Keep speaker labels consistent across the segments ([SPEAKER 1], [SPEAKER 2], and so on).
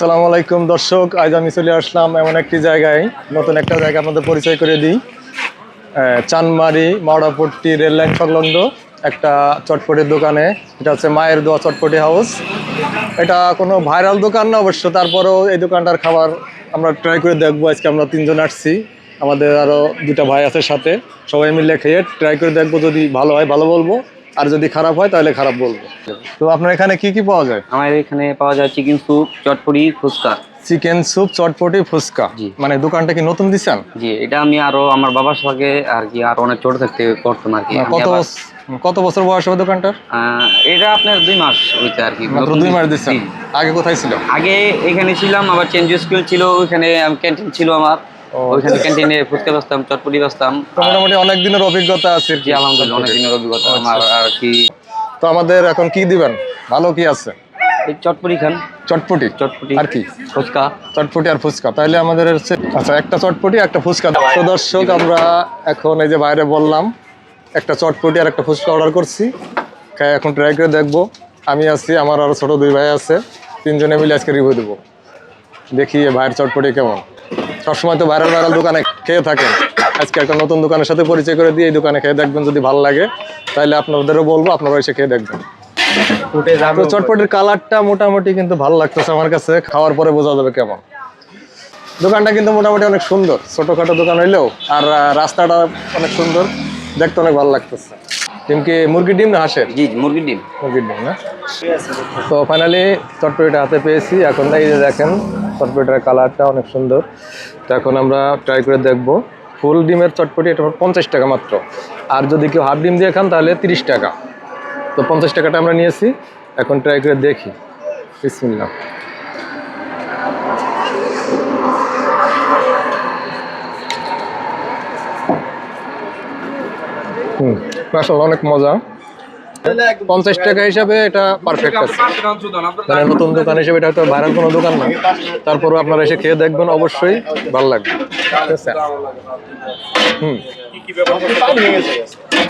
[SPEAKER 1] আসসালামু আলাইকুম দর্শক, আজ আমি চলে আসলাম এমন একটি জায়গায়, নতুন একটা জায়গা আপনাদের পরিচয় করে দিই। চানমারি মাওড়াপট্টি রেল লাইন সংলগ্ন একটা চটপটির দোকানে। এটা হচ্ছে মায়ের দোয়া চটপটি হাউস। এটা কোনো ভাইরাল দোকান না অবশ্য, তারপরেও এই দোকানটার খাবার আমরা ট্রাই করে দেখবো। আজকে আমরা তিনজন আসছি, আমাদের আরও দুটা ভাই আছে সাথে। সবাই মিলে খেয়ে ট্রাই করে দেখবো, যদি ভালো হয় ভালো বলবো, আর যদি খারাপ হয় তাহলে খারাপ বলবো। তো আপনার এখানে কি কি পাওয়া যায়?
[SPEAKER 2] আমার এখানে পাওয়া যায় চিকেন স্যুপ, চটপটি, ফুচকা।
[SPEAKER 1] চিকেন স্যুপ, চটপটি, ফুচকা।
[SPEAKER 2] জি।
[SPEAKER 1] মানে দোকানটা কি নতুন দিচ্ছেন?
[SPEAKER 2] জি, এটা আমি আরো আমার বাবার সাথে আর কি আরো অনেক ছোট থাকতে করতাম আর কি।
[SPEAKER 1] কত বছর বয়স হবে দোকানটার?
[SPEAKER 2] এটা আপনার 2 মাস হইতে আর কি।
[SPEAKER 1] মাত্র 2 মাস দিচ্ছেন? আগে কোথায় ছিল?
[SPEAKER 2] আগে এখানে ছিলাম, আবার চেঞ্জ স্কুল ছিল, ওইখানে ক্যান্টিন ছিল আমার। ওইখানে ক্যান্টিনে ফুচকা বেচতাম, চটপটি বেচতাম।
[SPEAKER 1] মোটামুটি অনেক দিনের অভিজ্ঞতা আছে।
[SPEAKER 2] জি, আলহামদুলিল্লাহ অনেক দিনের অভিজ্ঞতা আমার আর কি।
[SPEAKER 1] তো আমাদের এখন কি দিবেন? ভালো কি আছে?
[SPEAKER 2] এই চটপটি খান।
[SPEAKER 1] চটপটি আর কি?
[SPEAKER 2] ফুচকা।
[SPEAKER 1] চটপটি আর ফুচকা। তাহলে আমাদের হচ্ছে আচ্ছা, একটা চটপটি একটা ফুচকা। তো দর্শক, আমরা এখন এই যে বাইরে বললাম একটা চটপটি আর একটা ফুচকা অর্ডার করছি। এখন ট্রাই করে দেখবো। আমি আছি, আমার আরো ছোট 2 ভাই আছে, 3 জনে মিলে আজকে রিভিউ দেবো। দেখি ভাইয়ের চটপটি কেমন। সবসময় তো ভাইরাল দোকানে খেয়ে থাকেন, আজকে একটা নতুন দোকানের সাথে পরিচয় করে দিয়ে এই দোকানে খেয়ে দেখবেন। যদি ভালো লাগে তাহলে আপনাদেরও বলবো, আপনারা এসে খেয়ে দেখবেন। তো চটপটির কালারটা মোটামুটি কিন্তু ভালো লাগতেছে আমার কাছে, খাওয়ার পরে বোঝা যাবে কেমন। দোকানটা কিন্তু মোটামুটি অনেক সুন্দর, ছোটখাটো দোকান হইলেও, আর রাস্তাটা অনেক সুন্দর, দেখতে অনেক ভালো লাগতেছে। ডিম কি মুরগির ডিম না হাঁসের?
[SPEAKER 2] জি, মুরগির ডিম।
[SPEAKER 1] মুরগির ডিম না? তো ফাইনালি চটপটিটা হাতে পেয়েছি। এখন এই যে দেখেন, চটপটিটার কালারটা অনেক সুন্দর। তো এখন আমরা ট্রাই করে দেখবো। ফুল ডিমের চটপটি এটা 50 টাকা মাত্র, আর যদি কেউ হাফ ডিম দিয়ে খান তাহলে 30 টাকা। তো 50 টাকাটা আমরা নিয়েছি। এখন ট্রাই করে দেখি। বিসমিল্লাহ। আসলে অনেক মজা। 50 টাকা হিসাবে এটা পারফেক্ট আছে। মানে নতুন দোকান হিসেবে এটা হয়তো ভাইরাল কোনো দোকান না, তারপরও আপনারা এসে খেয়ে দেখবেন, অবশ্যই ভালো লাগবে। ঠিক আছে।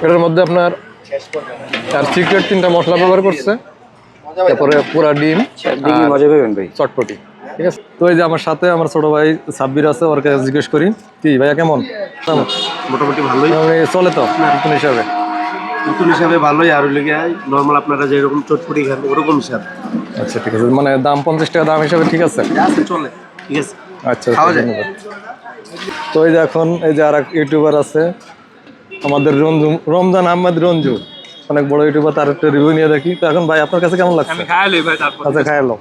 [SPEAKER 1] এটার মধ্যে আপনার আর সিক্রেট 3টা মশলা ব্যবহার করছে, তারপরে পুরা ডিম,
[SPEAKER 2] মজা পাবেন ভাই
[SPEAKER 1] চটপটি। ঠিক আছে। তো এই যে আমার সাথে আমার ছোট ভাই সাব্বির আছে, ওর কাছে জিজ্ঞেস করি, কি ভাইয়া কেমন?
[SPEAKER 3] মোটামুটি ভালোই
[SPEAKER 1] চলে তো নতুন হিসাবে?
[SPEAKER 3] নতুন হিসাবে ভালোই, আর লেগে নর্মাল আপনারা যেরকম চটপটি খান ওরকম হিসাব।
[SPEAKER 1] আচ্ছা, ঠিক আছে। মানে দাম 50 টাকা দাম হিসাবে ঠিক আছে?
[SPEAKER 3] চলে, ঠিক আছে।
[SPEAKER 1] আচ্ছা, ধন্যবাদ। তো এই যে এখন এই যে আর এক ইউটিউবার আছে আমাদের, রমজান আহমেদ রঞ্জু, অনেক বড় ইউটিউবার, তার একটা রিভিউ নিয়ে দেখি। তো এখন ভাই আপনার কাছে কেমন লাগছে?
[SPEAKER 3] আমি খাইলি ভাই, তারপর
[SPEAKER 1] আচ্ছা, খাইলো।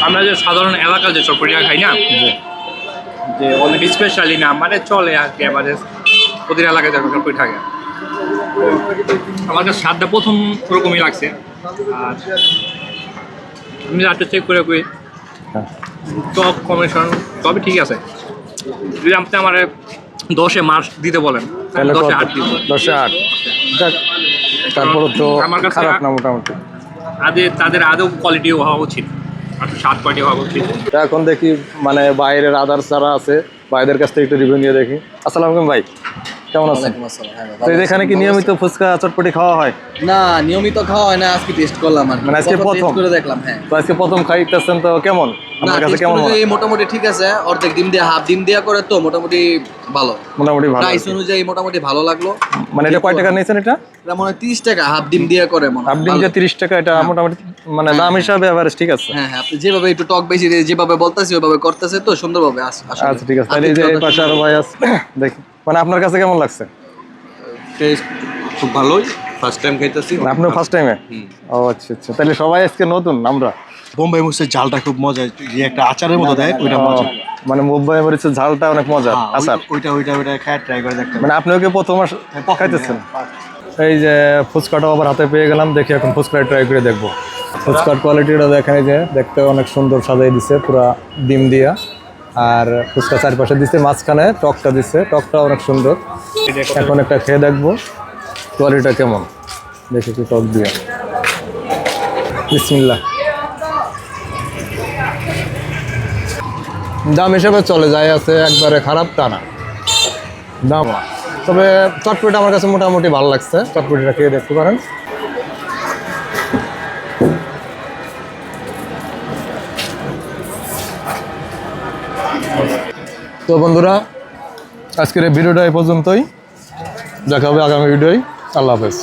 [SPEAKER 4] আমরা যে সাধারণ এলাকার যে চটপটিটা খাই না, যে অনেক স্পেশালি না, মানে চলে আর কি, আমাদের প্রতিটা এলাকায় যেরকম চটপটি থাকে। আমার কাছে স্বাদটা প্রথম ওরকমই লাগছে। আর আমি রাত্রে চেক করে করি টপ কমিশন, তবে ঠিক আছে। যদি আপনি আমার 10-এ মার্কস দিতে বলেন,
[SPEAKER 1] তাহলে
[SPEAKER 4] 10-এ 8 দিব।
[SPEAKER 1] 10-এ 8। তারপরে তো
[SPEAKER 4] আমার কাছে
[SPEAKER 1] খারাপ না মোটামুটি।
[SPEAKER 4] তাদের আদৌ কোয়ালিটি হওয়া উচিত, আর স্বাদ কোয়ালিটি হওয়া উচিত।
[SPEAKER 1] এখন দেখি মানে বাইরের আদার্স যারা আছে, ভাইদের কাছ থেকে একটু রিভিউ নিয়ে দেখি। আসসালামু আলাইকুম ভাই, কেমন আছেন? তো এখানে কি নিয়মিত ফুচকা চটপটি খাওয়া হয়?
[SPEAKER 5] না, নিয়মিত খাওয়া হয় না, আজকে টেস্ট করলাম আর কি।
[SPEAKER 1] মানে আজকে প্রথম
[SPEAKER 5] করে দেখলাম। হ্যাঁ,
[SPEAKER 1] তো আজকে প্রথম খাইতেছেন, তো কেমন
[SPEAKER 5] না,
[SPEAKER 1] আপনার কাছে কেমন মনে হয়?
[SPEAKER 5] মোটামুটি ঠিক আছে। অর্ধেক ডিম দিয়ে হাফ ডিম দিয়ে করে তো মোটামুটি ভালো,
[SPEAKER 1] মোটামুটি ভালো।
[SPEAKER 5] প্রাইস অনুযায়ী মোটামুটি ভালো লাগলো।
[SPEAKER 1] মানে এটা কয় টাকা নিয়েছেন? এটা
[SPEAKER 5] মনে হয় 30 টাকা হাফ ডিম দিয়ে করে, মনে হয়
[SPEAKER 1] হাফ ডিম দিয়ে 30 টাকা। এটা মোটামুটি মানে দাম হিসাবে এভারেজ ঠিক আছে।
[SPEAKER 5] হ্যাঁ হ্যাঁ, আপনি যেভাবে একটু টক বেশি দিয়ে যেভাবে বলতাছি ওইভাবে করতেছে তো সুন্দরভাবে।
[SPEAKER 1] আচ্ছা, ঠিক আছে। তাহলে এই যে এই পাশে আরো ভাই আছে, দেখি মানে আপনার কাছে কেমন লাগছে?
[SPEAKER 3] টেস্ট খুব ভালোই, ফার্স্ট টাইম খাইতেছি।
[SPEAKER 1] আপনিও ফার্স্ট টাইমে? ও আচ্ছা আচ্ছা, তাহলে সবাই আজকে নতুন। আমরা
[SPEAKER 3] বোম্বাই মরিচের ঝালটা খুব মজা, যে একটা আচারের মতো দেয়, ওইটা মজা।
[SPEAKER 1] মানে মুম্বাই মরিচের ঝালটা অনেক মজা। আচ্ছা,
[SPEAKER 3] ওইটা খায়, ট্রাই করে দেখতে।
[SPEAKER 1] মানে আপনিও কি প্রথম খাইতেছেন? এই যে ফুচকাটাও আবার হাতে পেয়ে গেলাম, দেখি এখন ফুচকাটা ট্রাই করে দেখবো। ফুচকার কোয়ালিটিটা দেখেন, এই যে দেখতে অনেক সুন্দর সাজাই দিছে পুরা ডিম দিয়া, আর ফুচকা চারপাশে দিচ্ছে, মাঝখানে টকটা দিচ্ছে, টকটা অনেক সুন্দর। এখন একটা খেয়ে দেখবো কোয়ালিটিটা কেমন, দেখি একটু টক দিয়ে। বিসমিল্লাহ। দাম হিসেবে চলে যায়, আছে একবারে খারাপ তা না দাম। তবে চটপটিটা আমার কাছে মোটামুটি ভালো লাগছে, চটপটিটা খেয়ে দেখতে পারেন। তো বন্ধুরা আজকের এই ভিডিওটা এই পর্যন্তই, দেখা হবে আগামী ভিডিওয়। আল্লাহ হাফেজ।